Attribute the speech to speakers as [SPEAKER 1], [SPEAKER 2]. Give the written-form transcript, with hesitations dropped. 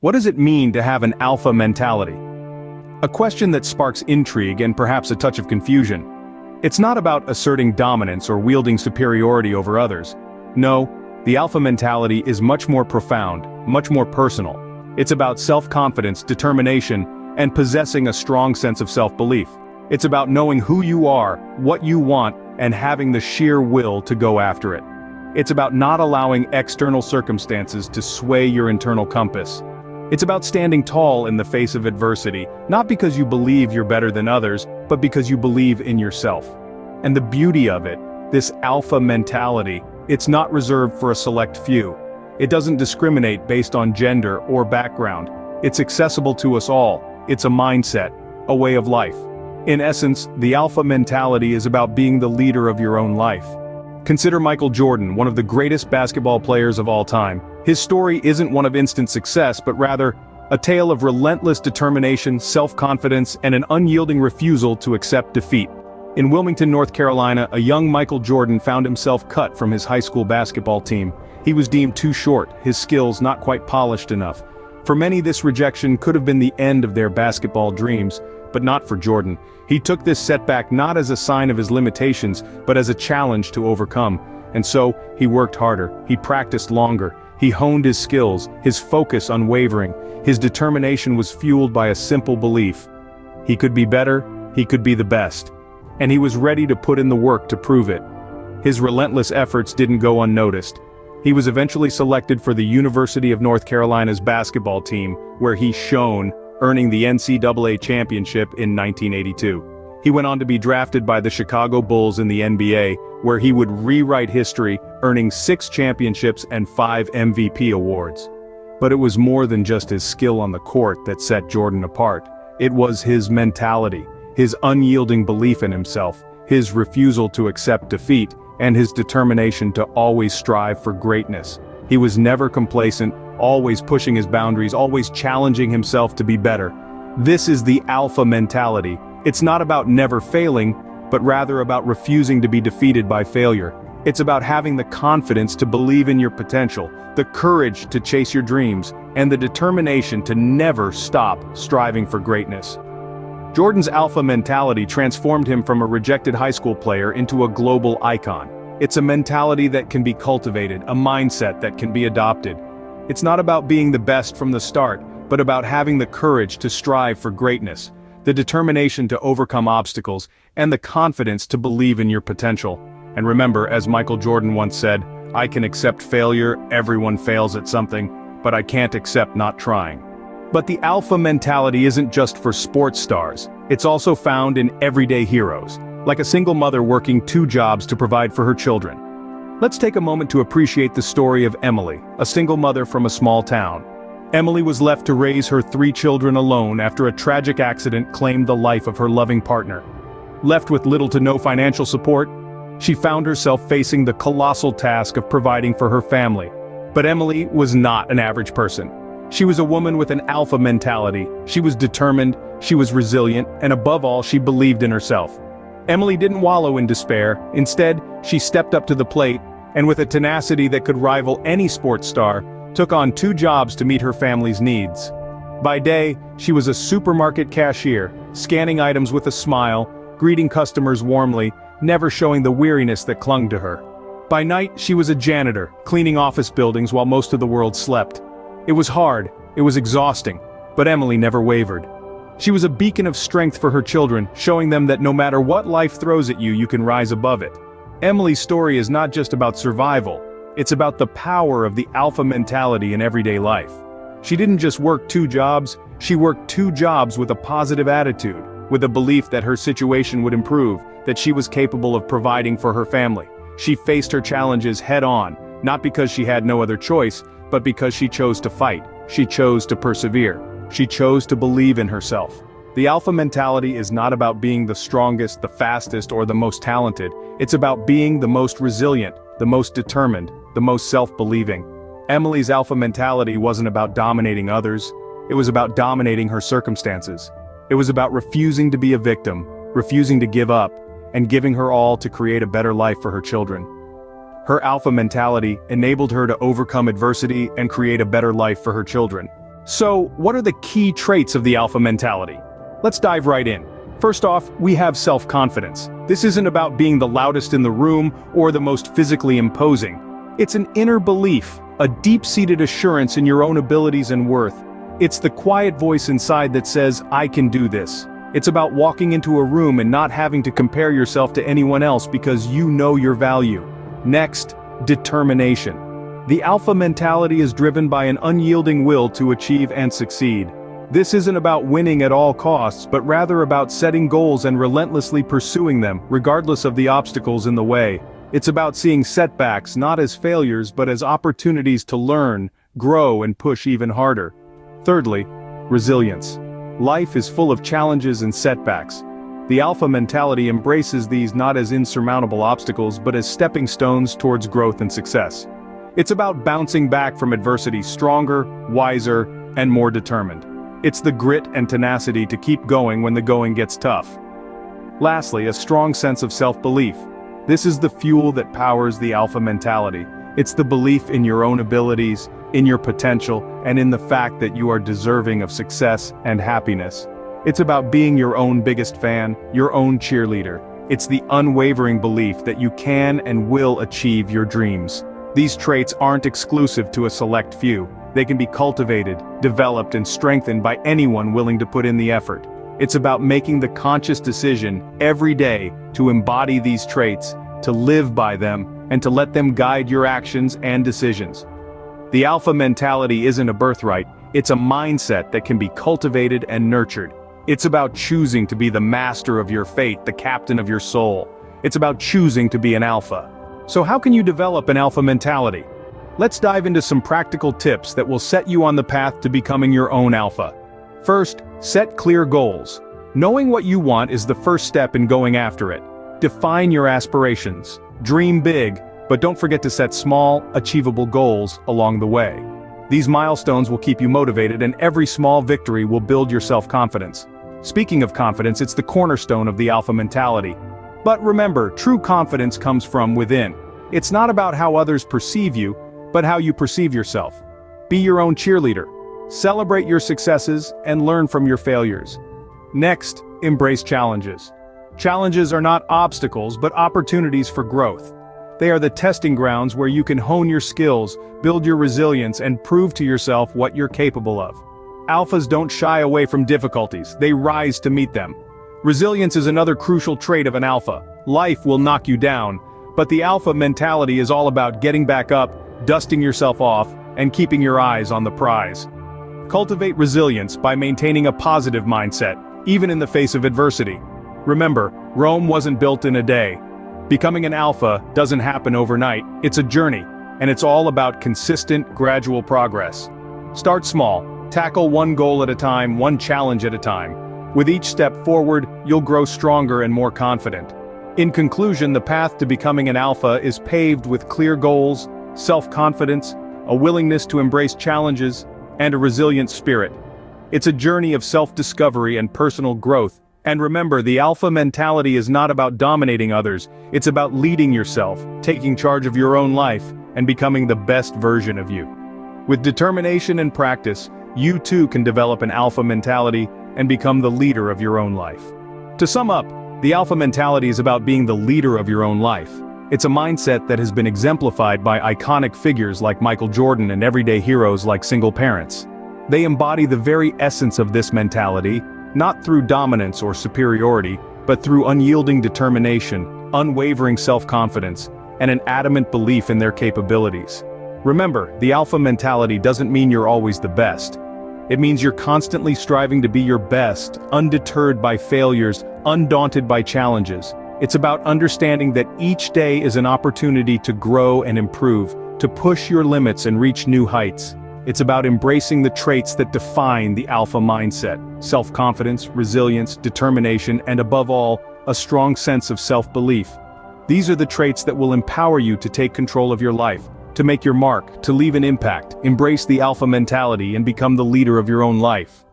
[SPEAKER 1] What does it mean to have an alpha mentality? A question that sparks intrigue and perhaps a touch of confusion. It's not about asserting dominance or wielding superiority over others. No, the alpha mentality is much more profound, much more personal. It's about self-confidence, determination, and possessing a strong sense of self-belief. It's about knowing who you are, what you want, and having the sheer will to go after it. It's about not allowing external circumstances to sway your internal compass. It's about standing tall in the face of adversity, not because you believe you're better than others, but because you believe in yourself. And the beauty of it, this alpha mentality, it's not reserved for a select few. It doesn't discriminate based on gender or background. It's accessible to us all. It's a mindset, a way of life. In essence, the alpha mentality is about being the leader of your own life. Consider Michael Jordan, one of the greatest basketball players of all time. His story isn't one of instant success, but rather a tale of relentless determination, self-confidence, and an unyielding refusal to accept defeat. In Wilmington, North Carolina, a young Michael Jordan found himself cut from his high school basketball team. He was deemed too short, his skills not quite polished enough. For many, this rejection could have been the end of their basketball dreams, but not for Jordan. He took this setback not as a sign of his limitations, but as a challenge to overcome. And so, he worked harder, he practiced longer, he honed his skills, his focus unwavering. His determination was fueled by a simple belief. He could be better, he could be the best. And he was ready to put in the work to prove it. His relentless efforts didn't go unnoticed. He was eventually selected for the University of North Carolina's basketball team, where he shone, earning the NCAA championship in 1982. He went on to be drafted by the Chicago Bulls in the NBA, where he would rewrite history, earning 6 championships and 5 MVP awards. But it was more than just his skill on the court that set Jordan apart. It was his mentality, his unyielding belief in himself, his refusal to accept defeat, and his determination to always strive for greatness. He was never complacent, always pushing his boundaries, always challenging himself to be better. This is the alpha mentality. It's not about never failing, but rather about refusing to be defeated by failure. It's about having the confidence to believe in your potential, the courage to chase your dreams, and the determination to never stop striving for greatness. Jordan's alpha mentality transformed him from a rejected high school player into a global icon. It's a mentality that can be cultivated, a mindset that can be adopted. It's not about being the best from the start, but about having the courage to strive for greatness, the determination to overcome obstacles, and the confidence to believe in your potential. And remember, as Michael Jordan once said, "I can accept failure, everyone fails at something, but I can't accept not trying." But the alpha mentality isn't just for sports stars. It's also found in everyday heroes, like a single mother working 2 jobs to provide for her children. Let's take a moment to appreciate the story of Emily, a single mother from a small town. Emily was left to raise her 3 children alone after a tragic accident claimed the life of her loving partner. Left with little to no financial support, she found herself facing the colossal task of providing for her family. But Emily was not an average person. She was a woman with an alpha mentality. She was determined, she was resilient, and above all, she believed in herself. Emily didn't wallow in despair. Instead, she stepped up to the plate, and with a tenacity that could rival any sports star, took on 2 jobs to meet her family's needs. By day, she was a supermarket cashier, scanning items with a smile, greeting customers warmly, never showing the weariness that clung to her. By night, she was a janitor, cleaning office buildings while most of the world slept. It was hard, it was exhausting, but Emily never wavered. She was a beacon of strength for her children, showing them that no matter what life throws at you, you can rise above it. Emily's story is not just about survival, it's about the power of the alpha mentality in everyday life. She didn't just work 2 jobs, she worked 2 jobs with a positive attitude, with a belief that her situation would improve, that she was capable of providing for her family. She faced her challenges head-on, not because she had no other choice, but because she chose to fight, she chose to persevere, she chose to believe in herself. The alpha mentality is not about being the strongest, the fastest, or the most talented. It's about being the most resilient, the most determined, the most self-believing. Emily's alpha mentality wasn't about dominating others, it was about dominating her circumstances. It was about refusing to be a victim, refusing to give up, and giving her all to create a better life for her children. Her alpha mentality enabled her to overcome adversity and create a better life for her children. So, what are the key traits of the alpha mentality? Let's dive right in. First off, we have self-confidence. This isn't about being the loudest in the room or the most physically imposing. It's an inner belief, a deep-seated assurance in your own abilities and worth. It's the quiet voice inside that says, "I can do this." It's about walking into a room and not having to compare yourself to anyone else because you know your value. Next, determination. The alpha mentality is driven by an unyielding will to achieve and succeed. This isn't about winning at all costs, but rather about setting goals and relentlessly pursuing them, regardless of the obstacles in the way. It's about seeing setbacks not as failures but as opportunities to learn, grow, and push even harder. Thirdly, resilience. Life is full of challenges and setbacks. The alpha mentality embraces these not as insurmountable obstacles but as stepping stones towards growth and success. It's about bouncing back from adversity stronger, wiser, and more determined. It's the grit and tenacity to keep going when the going gets tough. Lastly, a strong sense of self-belief. This is the fuel that powers the alpha mentality. It's the belief in your own abilities, in your potential, and in the fact that you are deserving of success and happiness. It's about being your own biggest fan, your own cheerleader. It's the unwavering belief that you can and will achieve your dreams. These traits aren't exclusive to a select few. They can be cultivated, developed, and strengthened by anyone willing to put in the effort. It's about making the conscious decision every day to embody these traits, to live by them, and to let them guide your actions and decisions. The alpha mentality isn't a birthright, it's a mindset that can be cultivated and nurtured. It's about choosing to be the master of your fate, the captain of your soul. It's about choosing to be an alpha. So how can you develop an alpha mentality? Let's dive into some practical tips that will set you on the path to becoming your own alpha. First, set clear goals. Knowing what you want is the first step in going after it. Define your aspirations. Dream big, but don't forget to set small, achievable goals along the way. These milestones will keep you motivated, and every small victory will build your self-confidence. Speaking of confidence, it's the cornerstone of the alpha mentality. But remember, true confidence comes from within. It's not about how others perceive you, but how you perceive yourself. Be your own cheerleader. Celebrate your successes and learn from your failures. Next, embrace challenges. Challenges are not obstacles, but opportunities for growth. They are the testing grounds where you can hone your skills, build your resilience, and prove to yourself what you're capable of. Alphas don't shy away from difficulties, they rise to meet them. Resilience is another crucial trait of an alpha. Life will knock you down, but the alpha mentality is all about getting back up, dusting yourself off, and keeping your eyes on the prize. Cultivate resilience by maintaining a positive mindset, even in the face of adversity. Remember, Rome wasn't built in a day. Becoming an alpha doesn't happen overnight, it's a journey, and it's all about consistent, gradual progress. Start small, tackle one goal at a time, one challenge at a time. With each step forward, you'll grow stronger and more confident. In conclusion, the path to becoming an alpha is paved with clear goals, self-confidence, a willingness to embrace challenges, and a resilient spirit. It's a journey of self-discovery and personal growth. And remember, the alpha mentality is not about dominating others, it's about leading yourself, taking charge of your own life, and becoming the best version of you. With determination and practice, you too can develop an alpha mentality and become the leader of your own life. To sum up, the alpha mentality is about being the leader of your own life. It's a mindset that has been exemplified by iconic figures like Michael Jordan and everyday heroes like single parents. They embody the very essence of this mentality, not through dominance or superiority, but through unyielding determination, unwavering self-confidence, and an adamant belief in their capabilities. Remember, the alpha mentality doesn't mean you're always the best. It means you're constantly striving to be your best, undeterred by failures, undaunted by challenges. It's about understanding that each day is an opportunity to grow and improve, to push your limits and reach new heights. It's about embracing the traits that define the alpha mindset: self-confidence, resilience, determination, and above all, a strong sense of self-belief. These are the traits that will empower you to take control of your life, to make your mark, to leave an impact, embrace the alpha mentality, and become the leader of your own life.